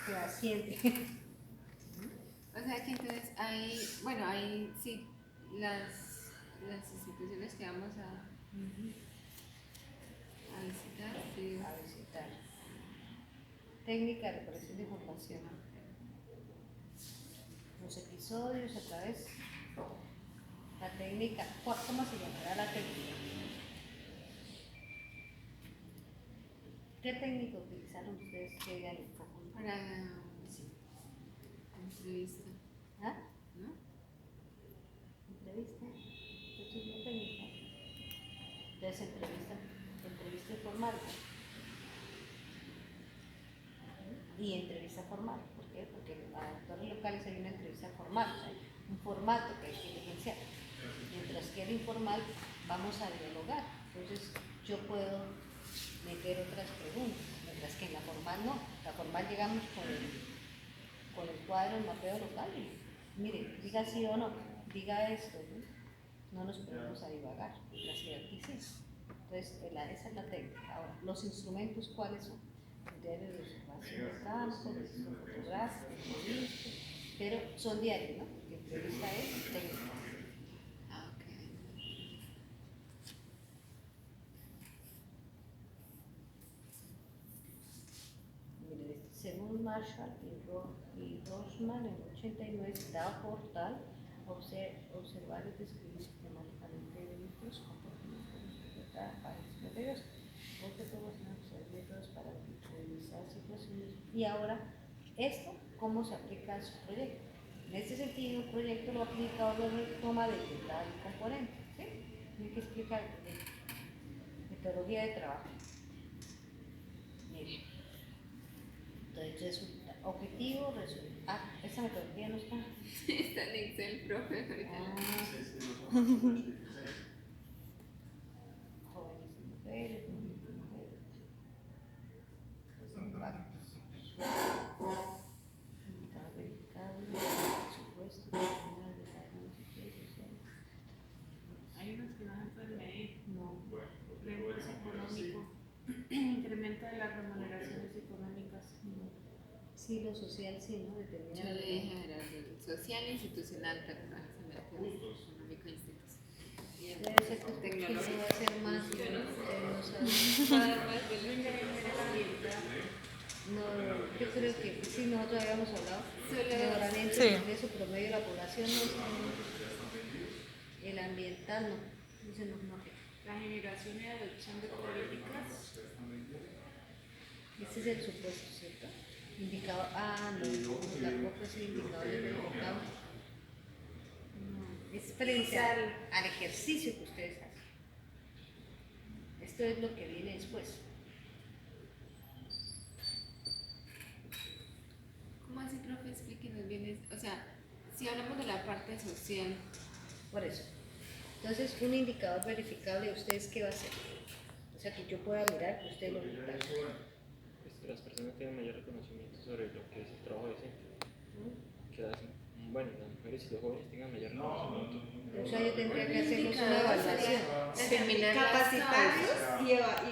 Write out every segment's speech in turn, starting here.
que asciende. O sea que entonces hay, bueno, hay sí, las instituciones que vamos a visitar, sí. A visitar. Técnica de recolección de información. Los episodios a través. La técnica, ¿cómo se llamará la técnica? ¿Qué técnica utilizaron ustedes que día del foco? Para sí, entrevista. ¿Ah? ¿No? Entrevista. Esto es una técnica. Entonces entrevista informal. Y entrevista formal. ¿Por qué? Porque en los actores locales hay una entrevista formal, o sea, un formato que hay que diligenciar. Mientras que el informal vamos a dialogar. Entonces yo puedo meter otras preguntas, mientras que en la formal no. La formal llegamos con el cuadro, el mapeo local y mire, diga sí o no, diga esto, no nos ponemos a divagar, mientras que aquí sí. Entonces esa es la técnica. Ahora, los instrumentos, ¿cuáles son? Diarios de observación de campo, registro fotográfico, registro, pero son diarios, ¿no? Porque entrevista es técnica. Ah, ok. Mire, según Marshall y Rosman en 89, citado portal, observar y describir sistemáticamente delitos, comportamientos, países, porque todos son métodos para visualizar situaciones. Y ahora, esto, ¿cómo se aplica a su proyecto? En este sentido, el proyecto lo aplica o lo retoma de tal componente. ¿Sí? Tiene que explicar metodología de trabajo. Mire. Entonces, resulta, objetivo, resulta. Esta metodología no está. Está en Excel, profe. Jóvenes y mujeres, Hay unos que no se pueden medir. no. Reembolso económico, incremento de las remuneraciones económicas. Sí, lo social sí, ¿no? Yo le dije a Gerardo, social e institucional, pero no se mete económico e institucional. Debe ser que tecnológico va a ser más, Yo no no va a dar más de no, yo creo que sí, nosotros habíamos hablado Solo- mejoramiento Sí. del ingreso promedio de la población, no está el ambiental, no, dice no, no. La generación y adopción de políticas. Ese es el supuesto, ¿cierto? Indicador, no, tampoco es el indicador del mercado. No, es frente al ejercicio que ustedes hacen. Esto es lo que viene después. ¿Cómo así, profe? Explíquenos bien. O sea, si hablamos de la parte social, Por eso. Entonces, un indicador verificable, ¿ustedes qué va a hacer? O sea, que yo pueda mirar que ustedes lo verifican. Las personas tienen mayor reconocimiento sobre lo que es el trabajo decente que hacen. Bueno, las mujeres y los jóvenes tengan mayor reconocimiento. O sea, yo tendría que hacerles una evaluación determinar las Capacitarlos causas.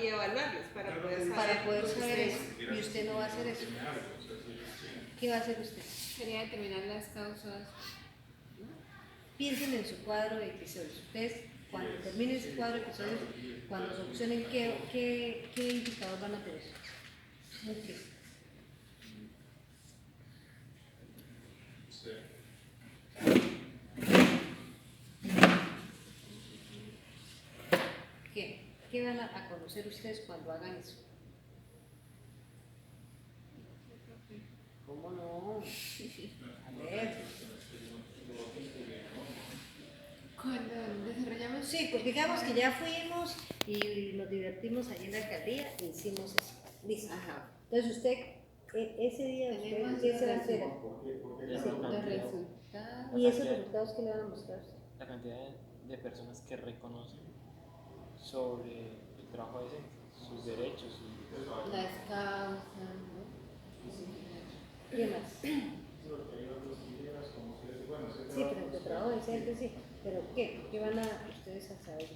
y evaluarlos para poder saber. para poder saber eso. Y usted no va a hacer eso. ¿Qué va a hacer usted? Sería determinar las causas. Piensen en su cuadro de episodios. Ustedes, cuando terminen ese cuadro de episodios, cuando solucionen, ¿qué indicador van a tener? Okay. ¿Qué van a conocer ustedes cuando hagan eso? ¿Cómo no? A ver. Cuando desarrollamos. Sí, pues digamos que ya fuimos y nos divertimos allí en la alcaldía e hicimos eso. Listo. Ajá. Entonces usted, ese día, Tenemos ¿qué se va a hacer? los resultados. ¿Y esos resultados qué le van a mostrar a usted? La cantidad de personas que reconocen sobre el trabajo decente, sus derechos y Las causas, ¿no? ¿Qué más? Sí, pero de trabajo decente sí. ¿Pero qué? ¿Qué van a ustedes a saber?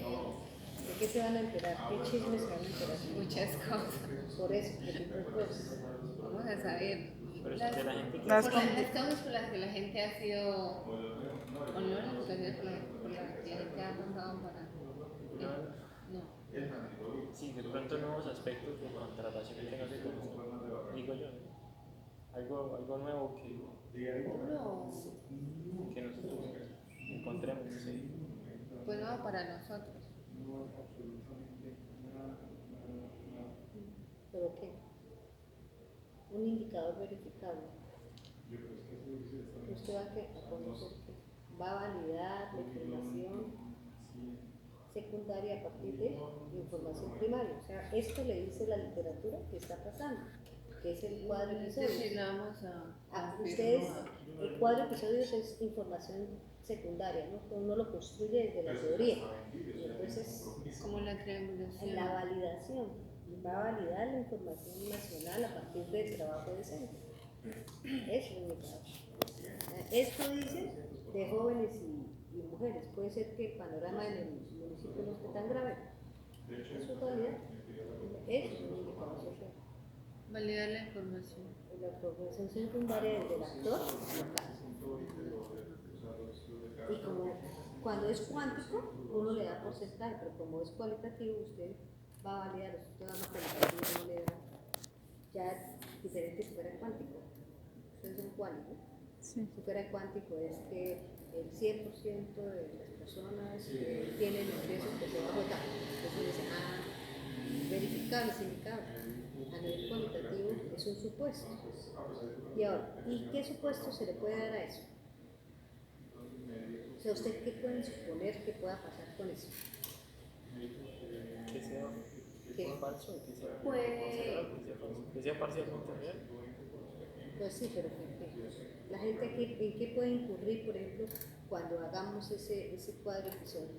Vamos a saber qué se van a enterar? ¿Qué chismes se van a enterar? Muchas cosas. Por eso, ¿qué tipo de cosas? Vamos a saber Pero es las, que la gente que Las por las causas por las que la gente ha sido, o no las situaciones por las que la gente ha pasado para. No. sí, de pronto nuevos aspectos de contratación que no se conocen, digo yo, ¿no? Algo nuevo que nosotros encontremos, no sé. Pues no para nosotros. ¿Pero qué? Un indicador verificable. Usted va a conocer que va a validar la información secundaria a partir de información primaria. O sea, esto le dice la literatura que está pasando, que es el cuadro Es episodio. decir, vamos a Ustedes, el cuadro episodios es información secundaria, ¿no? Uno lo construye desde la teoría. Y entonces, como la triangulación. en la validación, va a validar la información nacional a partir del trabajo decente. Eso es un indicador. Esto dice de jóvenes y mujeres. Puede ser que el panorama en el municipio no esté tan grave. Eso es realidad. Eso es un indicador social. Validar la información. La información secundaria del actor local. Y como cuando es cuántico, uno le da porcentaje, pero como es cualitativo, usted va a validar, usted va a cualitativo, no le da ya diferente si fuera cuántico. Ustedes son cuánticos. Sí. Si fuera cuántico es que el 100% de las personas tienen ingresos por debajo de tal. Entonces dice, verificable, indicable. A nivel cualitativo es un supuesto. Y ahora, ¿y qué supuesto se le puede dar a eso? O sea, ¿usted qué puede suponer que pueda pasar con eso? Que sea ¿Qué? falso, que sea, Pues, que sea parcialmente real. Pues sí, pero la gente ¿en qué puede incurrir, por ejemplo, cuando hagamos ese cuadro episodio?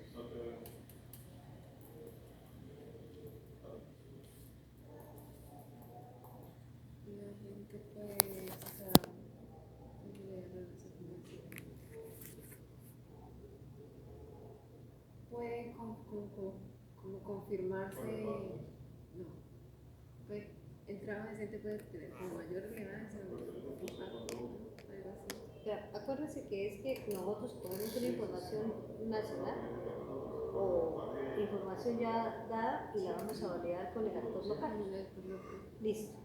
la gente puede, puede como confirmarse, no, pues el trabajo decente puede tener como mayor relevancia o algo así. O sea, acuérdense que es que nosotros ponemos una información nacional o información ya dada y la vamos a validar con el actor local. Listo.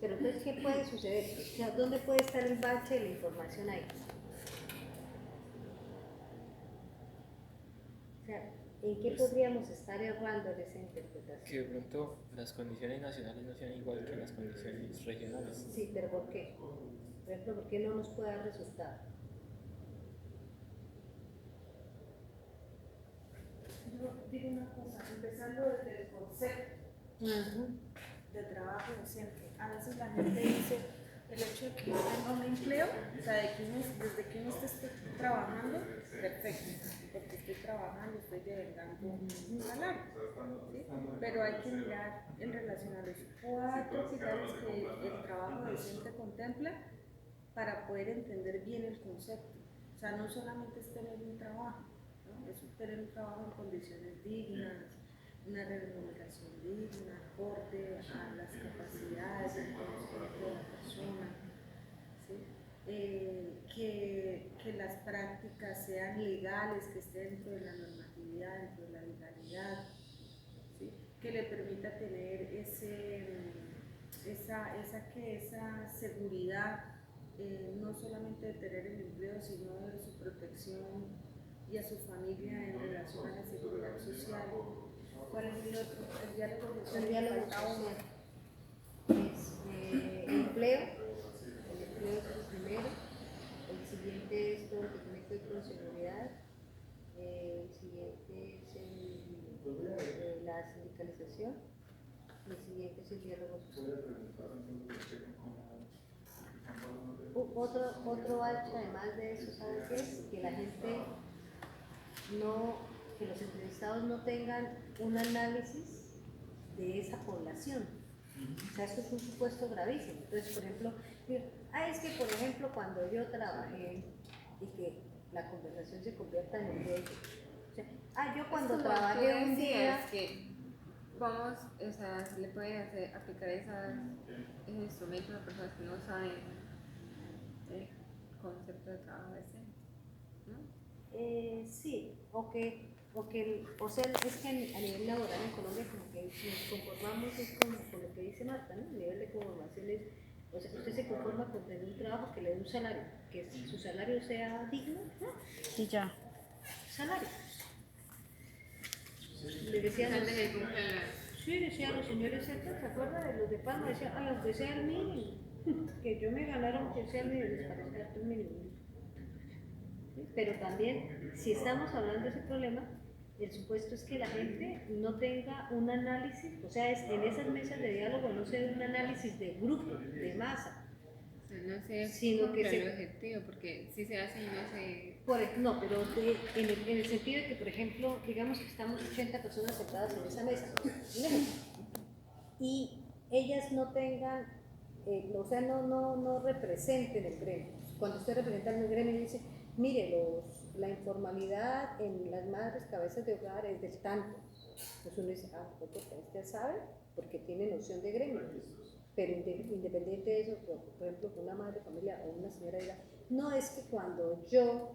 Pero entonces, ¿qué puede suceder? O sea, ¿dónde puede estar el bache de la información ahí? O sea, ¿en qué podríamos estar errando en esa interpretación? Que de pronto las condiciones nacionales no sean igual que las condiciones regionales. Sí, pero ¿por qué? Por ejemplo, ¿por qué no nos puede dar resultado? Yo digo una cosa, empezando desde el concepto de trabajo decente. A veces la gente dice el hecho de que yo tenga un empleo, o sea, desde que uno esté trabajando, perfecto, porque estoy trabajando, estoy devengando un salario, ¿sí? Pero hay que mirar en relación a los 4 pilares que el trabajo decente contempla para poder entender bien el concepto. O sea, no solamente es tener un trabajo, ¿no? Es tener un trabajo en condiciones dignas, una remuneración digna, acorde a las capacidades y conocimiento de la persona, ¿sí? Que las prácticas sean legales, que estén dentro de la normatividad, dentro de la legalidad, ¿sí? Que le permita tener esa seguridad, no solamente de tener el empleo, sino de su protección y a su familia en relación a la seguridad social. ¿Cuál es el otro? El diálogo social. El diálogo social es empleo. El empleo es el primero. El siguiente es todo lo que tiene que ver con seguridad. El siguiente es la sindicalización. El siguiente es el diálogo social. Otro bache además de eso, ¿sabes qué es? Que la gente que los entrevistados no tengan un análisis de esa población. O sea, esto es un supuesto gravísimo. Entonces, por ejemplo, es que por ejemplo cuando yo trabajé y que la conversación se convierta en un hecho. O sea, Yo cuando Es como trabajé tú un día... decías que vamos, o sea, se le puede aplicar esos instrumentos a personas que no saben el concepto de trabajo decente, ¿no? Sí, o sea, es que a nivel laboral en Colombia como que nos conformamos es con lo que dice Marta, ¿no? A nivel de conformación es, o sea, usted se conforma con tener un trabajo que le dé un salario, que su salario sea digno, ¿no? Y ya. Salario. Le decían Antes de cumplir sí, decían los señores Z, ¿se acuerdan de los de Palma? Decían, los que sea el mínimo, que yo me ganaron que sea el mínimo, les parecía el mínimo. ¿Sí? Pero también, si estamos hablando de ese problema, el supuesto es que la gente no tenga un análisis, o sea, en esas mesas de diálogo no se dé un análisis de grupo, de masa, o sea, no se sino que cumple el se... objetivo, porque si se hace y no se... No, pero en el sentido de que, por ejemplo, digamos que estamos 80 personas sentadas en esa mesa, y ellas no tengan, o sea, no representen el gremio. Cuando usted representa el gremio y dice, mire, la informalidad en las madres cabezas de hogar es del tanto. Entonces uno dice, pues usted sabe, porque tiene noción de gremio. Pero independiente de eso, por ejemplo, que una madre de familia o una señora diga, no, es que cuando yo,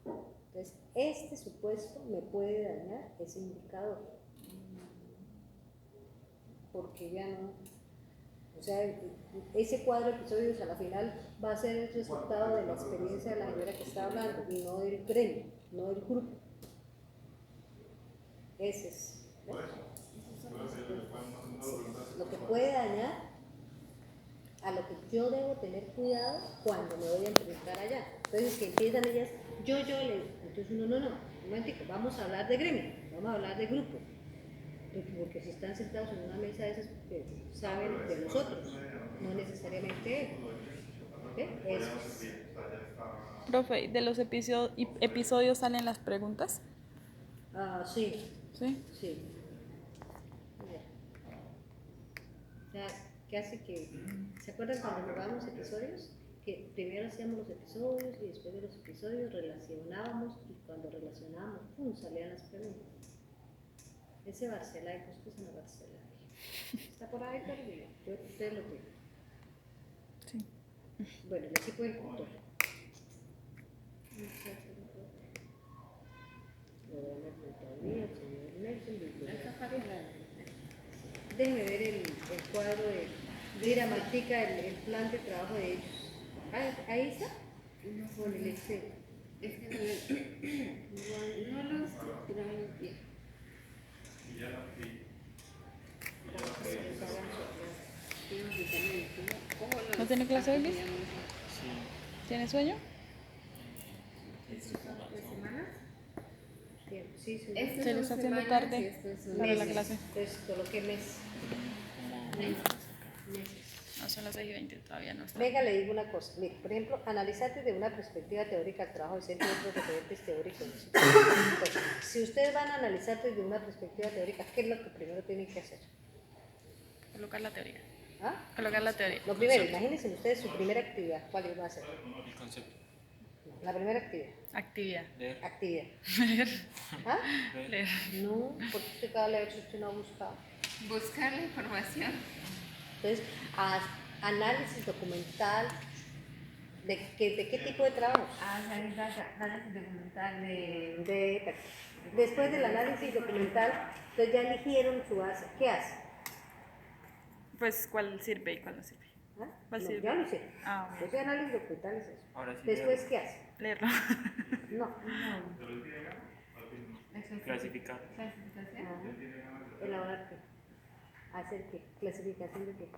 entonces este supuesto me puede dañar ese indicador. Porque ya no, o sea, ese cuadro de episodios a la final va a ser el resultado de la experiencia de la señora que está hablando y no del gremio, no del grupo. Ese es, ¿no? Lo que puede dañar a lo que yo debo tener cuidado cuando me voy a enfrentar allá. Entonces que empiezan ellas, entonces uno no, un momentico, vamos a hablar de gremio, vamos a hablar de grupo. Porque si están sentados en una mesa de esas, saben de nosotros, no necesariamente él. Eso es. Profe, ¿de los episodios salen las preguntas? Sí. Sí. Sí. O sea, que hace que, ¿se acuerdan cuando jugábamos episodios? Que primero hacíamos los episodios y después de los episodios relacionábamos y cuando relacionábamos, ¡pum!, salían las preguntas. Ese Barcelay, pues en la Barcelay. Está por ahí perdido. Ustedes lo tienen. Sí. Bueno, el equipo del tutor. Déjenme ver el cuadro de gramática, el plan de trabajo de ellos. ¿Ahí está? No, con el Excel. Es que no lo estructuraron en pie. ¿No tiene clase hoy, Liz? Sí. ¿Tiene sueño? Sí, sí. Se lo está haciendo tarde para la clase. Entonces, coloqué mes. No, son las 6:20, todavía no está. Venga, le digo una cosa. Mire, por ejemplo, analizar desde una perspectiva teórica el trabajo docente y otros referentes teóricos. Entonces, si ustedes van a analizar desde una perspectiva teórica, ¿qué es lo que primero tienen que hacer? Colocar la teoría. ¿Ah? Colocar la teoría. Lo primero, imagínense ustedes su primera actividad. ¿Cuál va a ser? El concepto. La primera actividad. Actividad. Leer. Actividad. Leer. ¿Ah? Leer. No, porque usted cada leer si usted no ha buscado. Buscar la información. Entonces, análisis documental, ¿de qué tipo de trabajo? Análisis documental Después del análisis documental, entonces ya eligieron su base. ¿Qué hace? Pues, ¿cuál sirve y cuál no sirve? ¿Ah? ¿Cuál No, sirve? ya lo hicieron. Ah, bueno. Entonces, análisis documental es eso. Ahora sí. Después, ¿qué hace? Leerlo. No. Clasificar. Clasificación. Elaborar qué. ¿Hacer qué? ¿Clasificación de qué?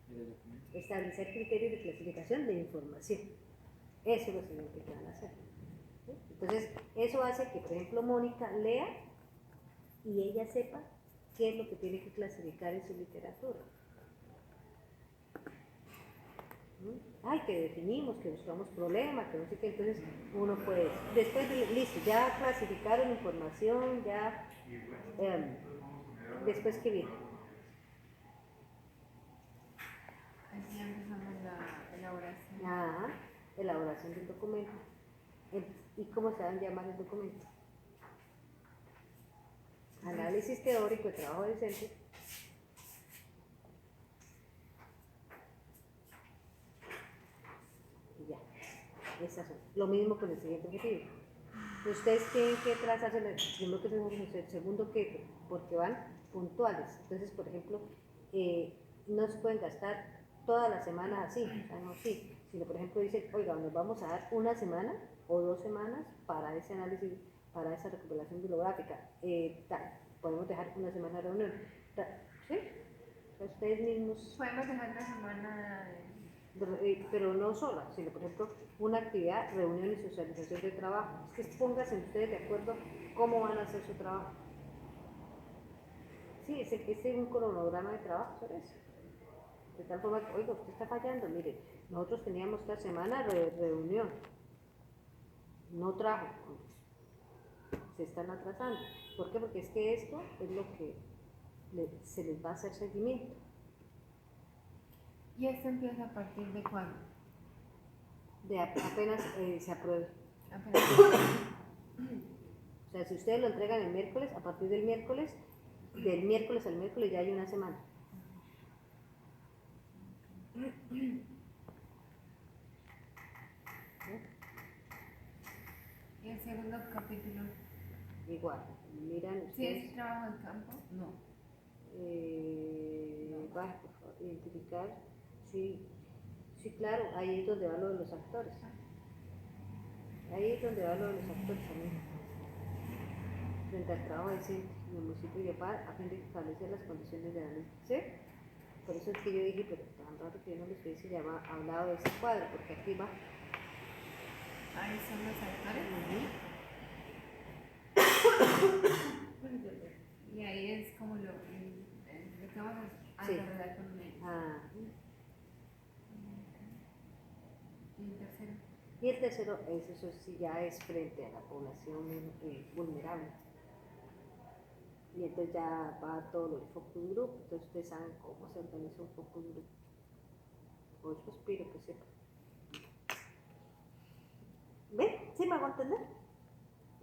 Y el documento. Establecer criterios de clasificación de información. Eso es lo siguiente que van a hacer. ¿Sí? Entonces, eso hace que, por ejemplo, Mónica lea y ella sepa qué es lo que tiene que clasificar en su literatura. Ay, que definimos, que buscamos problemas, que no sé qué, entonces uno puede, después de, listo, ya clasificaron información, ya, después ¿qué viene? Aquí ya empezamos la elaboración. Elaboración del documento. ¿Y cómo se van a llamar el documento? Análisis teórico de trabajo decente. Y ya, esas son. Lo mismo con el siguiente objetivo. Ustedes tienen que trazarse el primero que el segundo que, porque van puntuales. Entonces, por ejemplo, no se pueden gastar todas las semanas así, o sea, no sí, sino por ejemplo dicen, oiga, nos vamos a dar una semana o 2 semanas para ese análisis, para esa recopilación bibliográfica. Podemos dejar una semana de reunión. ¿Sí? Ustedes mismos. Podemos dejar la semana Pero no sola, sino por ejemplo una actividad, reunión y socialización de trabajo. Es que pónganse ustedes de acuerdo cómo van a hacer su trabajo. Sí, es un cronograma de trabajo sobre eso. De tal forma que, oiga, usted está fallando, mire, nosotros teníamos esta semana reunión, no trajo, se están atrasando. ¿Por qué? Porque es que esto es lo que se les va a hacer seguimiento. ¿Y esto empieza a partir de cuándo? De apenas se apruebe. Apenas. O sea, si ustedes lo entregan el miércoles, a partir del miércoles al miércoles ya hay una semana. ¿Y el segundo capítulo? Igual, miran ¿Sí ustedes. es trabajo de campo? No. Baja, por favor, identificar, sí, claro, ahí es donde va lo de los actores. Ahí es donde va lo de los actores también. Frente al trabajo decente en el municipio de Yopal, a fin de establecer las condiciones de la ley. ¿Sí? Por eso es que yo dije, pero tan raro que yo no les hubiese hablado de ese cuadro, porque aquí va. Ahí son los actores. Y ahí es como lo que vamos a Sí. desarrollar con ellos. ¿Y el tercero? Y el tercero, eso sí ya es frente a la población vulnerable. Y entonces ya va todo lo del focus group, entonces ustedes saben cómo se organiza un focus group. O yo espero que sepan. ¿Ven? ¿Sí me hago entender?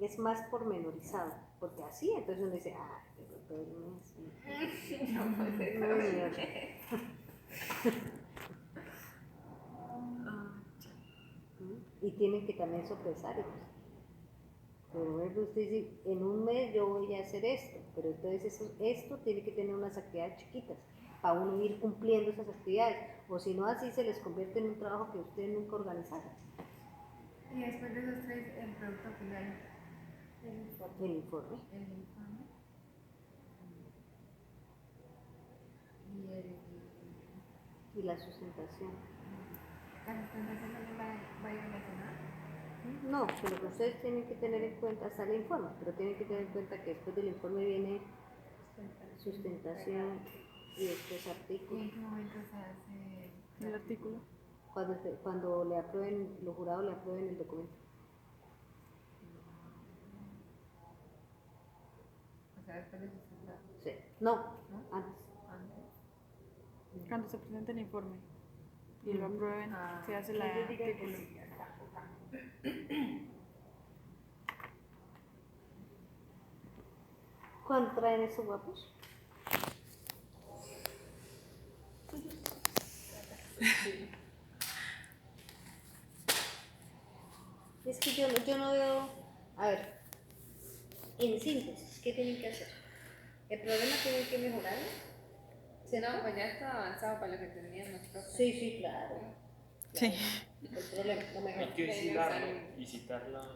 Es más pormenorizado, porque así entonces uno dice, pero todo el mes. No puede ser. Y tienen que también sopesar. Por ejemplo, usted dice, en un mes yo voy a hacer esto, pero entonces esto tiene que tener unas actividades chiquitas para uno ir cumpliendo esas actividades, o si no así se les convierte en un trabajo que ustedes nunca organizaron. Y después de esos tres, el producto final. El informe. El informe. Y la sustentación. ¿La sustentación también va a ir relacionada? No, pero lo que ustedes tienen que tener en cuenta, sale el informe, pero tienen que tener en cuenta que después del informe viene sustentación y después ¿Y artículo. en qué momento se hace El artículo. Cuando le aprueben, los jurados le aprueben el documento. O sea, después de sustentar. Sí. No, ¿No? antes. Antes. Cuando se presenta el informe y lo aprueben, se hace el artículo. ¿Cuándo traen esos guapos? Es que yo no veo, a ver, en síntesis, ¿qué tienen que hacer? ¿El problema tienen que mejorarlo? No, pues ya está avanzado para lo que teníamos. Sí, claro. Sí. El problema, no mejor. Hay que citarlo y citar las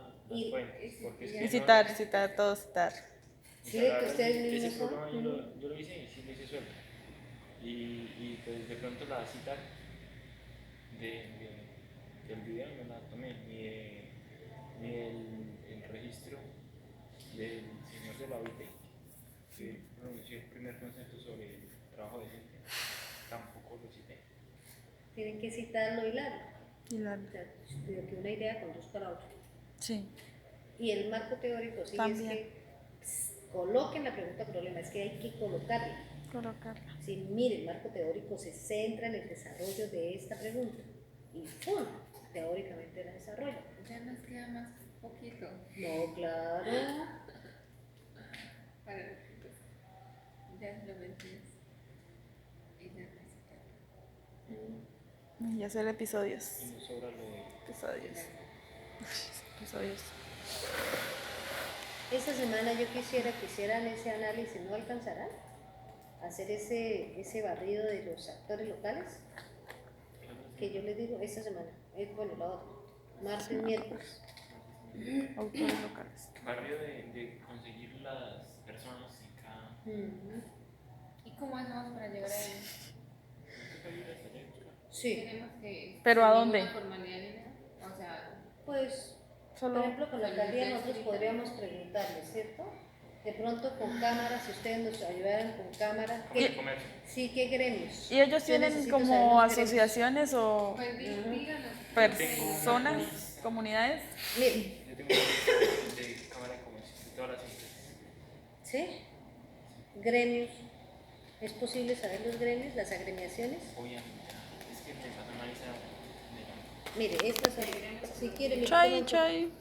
fuentes. Porque es que Y citar, todo citar. Sí, que ustedes ese mismos son. programa yo lo hice y sí lo hice suelto. Y pues de pronto la cita del video no la tomé, ni el registro del señor de la OIT, que pronunció el primer concepto sobre el trabajo decente, tampoco lo cité. Tienen que citarlo y hilarlo. Y la... O sea, de que una idea conduzca a la otra. Sí. Y el marco teórico, sí, También. es que coloquen la pregunta problema, es que hay que colocarla. Colocarla. Si mire, el marco teórico se centra en el desarrollo de esta pregunta y ¡pum! Teóricamente la desarrolla. Ya nos queda más poquito. No, claro. Ya se lo metes. Y ya Y hacer episodios. Y nos sobra lo de Episodios. Episodios. Esta semana yo quisiera que hicieran ese análisis, ¿no alcanzarán? Hacer ese barrido de los actores locales, que yo les digo esta semana, bueno, la otra, martes, miércoles. Autores locales. barrio de conseguir las personas en cada. ¿Y cómo hacemos para llegar a él? Sí, Tenemos que. ¿Pero a sin dónde? ninguna formalidad ni nada. O sea, pues, Solo. por ejemplo, con la alcaldía nosotros podríamos preguntarles, ¿cierto? De pronto con cámaras, si ustedes nos ayudaran con cámaras, Como de comercio. sí, ¿qué gremios? ¿Y ellos Yo tienen necesito saber como los gremios. asociaciones o pues díganos. personas, comunidades? Mire, Yo tengo una de cámara de comercio de todas las empresas. ¿sí? Gremios. ¿Es posible saber los gremios, las agremiaciones? Obviamente, es que me pasa una visa de Mire, estas son, si quiere, mire, Chai, tomen- chai.